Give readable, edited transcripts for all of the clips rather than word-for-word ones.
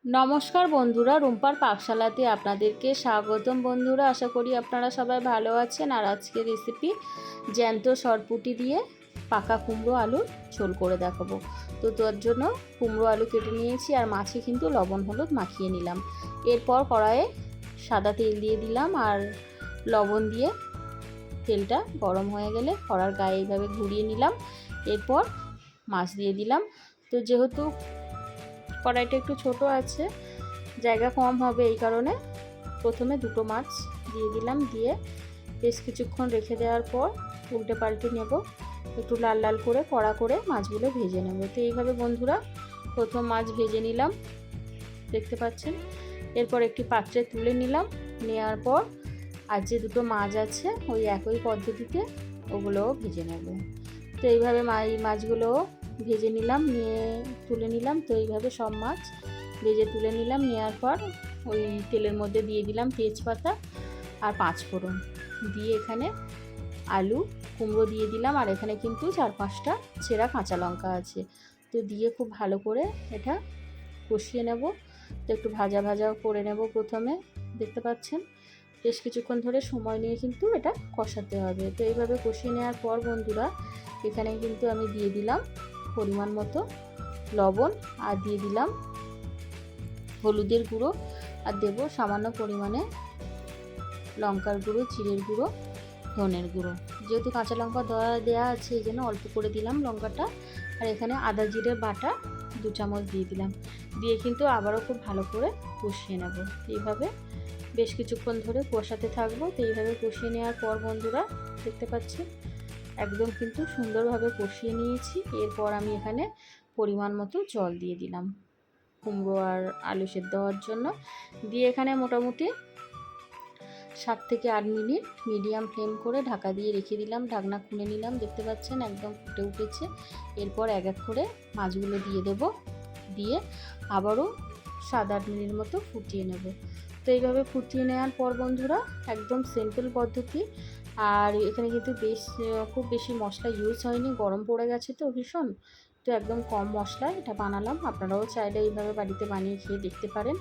নমস্কার বন্ধুরা, রুম্পার পাকশালাতে আপনাদেরকে স্বাগতম। বন্ধুরা, আশা করি আপনারা সবাই ভালো আছেন। আর আজকের রেসিপি জ্যান্ত সরপুঁটি দিয়ে পাকা কুমড়ো আলুর ঝোল করে দেখাবো। তো তার জন্য কুমড়ো আলু কেটে নিয়েছি আর মাছে কিন্তু লবণ হলুদ মাখিয়ে নিলাম। এরপর কড়াইয়ে সাদা তেল দিয়ে দিলাম আর লবণ দিয়ে তেলটা গরম হয়ে গেলে কড়ার গায়ে এইভাবে ঘুরিয়ে নিলাম। এরপর মাছ দিয়ে দিলাম। তো যেহেতু কড়াইটা একটু ছোট আছে, জায়গা কম হবে, এই কারণে প্রথমে দুটো মাছ দিয়ে দিলাম। দিয়ে বেশ কিছুক্ষণ রেখে দেওয়ার পর উল্টে পাল্টে নেব, একটু লাল লাল করে কড়া করে মাছগুলো ভেজে নেব। তো এইভাবে বন্ধুরা প্রথম মাছ ভেজে নিলাম, দেখতে পাচ্ছেন। এরপর একটি পাত্রে তুলে নিলাম, নেওয়ার পর আর যে দুটো মাছ আছে ওই একই পদ্ধতিতে ওগুলোও ভেজে নেব। তো এইভাবে মাছগুলো ভেজে নিলাম, নিয়ে তুলে নিলাম। তো এইভাবে সব মাছ ভেজে তুলে নিলাম। নেওয়ার পর ওই তেলের মধ্যে দিয়ে দিলাম তেজপাতা আর 5 ফোড়ন দিয়ে এখানে আলু কুমড়ো দিয়ে দিলাম। আর এখানে কিন্তু 4-5টা ছেঁড়া কাঁচা লঙ্কা আছে। তো দিয়ে খুব ভালো করে এটা কষিয়ে নেব। তো একটু ভাজা ভাজা করে নেব প্রথমে, দেখতে পাচ্ছেন। বেশ কিছুক্ষণ ধরে সময় নিয়ে কিন্তু এটা কষাতে হবে। তো এইভাবে কষিয়ে নেওয়ার পর বন্ধুরা এখানে কিন্তু আমি দিয়ে দিলাম পরিমাণ মতো লবণ আর দিয়ে দিলাম হলুদের গুঁড়ো আর দেব সামান্য পরিমাণে লঙ্কার গুঁড়ো, জিরের গুঁড়ো, ধনের গুঁড়ো। যেহেতু কাঁচা লঙ্কা দেওয়া আছে এই জন্য অল্প করে দিলাম লঙ্কাটা। আর এখানে আদা জিরে বাটা 2 চামচ দিয়ে দিলাম। দিয়ে কিন্তু আবারও খুব ভালো করে কষিয়ে নেব। এইভাবে বেশ কিছুক্ষণ ধরে কষাতে থাকবো। তো এইভাবে কষিয়ে নেওয়ার পর বন্ধুরা দেখতে পাচ্ছেন একদম কিন্তু সুন্দরভাবে কষিয়ে নিয়েছি। এরপর আমি এখানে পরিমাণ মতো জল দিয়ে দিলাম কুমড়ো আর আলু সেদ্ধ হওয়ার জন্য। দিয়ে এখানে মোটামুটি 7 থেকে 8 মিনিট মিডিয়াম ফ্লেম করে ঢাকা দিয়ে রেখে দিলাম। ঢাকনা খুলে নিলাম, দেখতে পাচ্ছেন একদম ফুটে উঠেছে। এরপর এক এক করে মাছগুলো দিয়ে দেব, দিয়ে আবারও 7-8 মিনিট মতো ফুটিয়ে নেব। তো এইভাবে ফুটিয়ে নেওয়ার পর বন্ধুরা একদম সিম্পল পদ্ধতি। আর এখানে কিন্তু খুব বেশি মশলা ইউজ হয়নি, গরম পড়ে গেছে তো ভীষণ। তো একদম কম মশলায় এটা বানালাম। আপনারাও চাইলে এইভাবে বাড়িতে বানিয়ে খেয়ে দেখতে পারেন।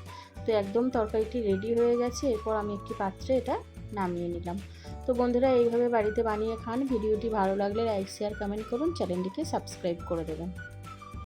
তো একদম তরকারিটি রেডি হয়ে গেছে। এরপর আমি একটি পাত্রে এটা নামিয়ে নিলাম। তো বন্ধুরা এইভাবে বাড়িতে বানিয়ে খান। ভিডিওটি ভালো লাগলে লাইক শেয়ার কমেন্ট করুন, চ্যানেলটিকে সাবস্ক্রাইব করে দেবেন।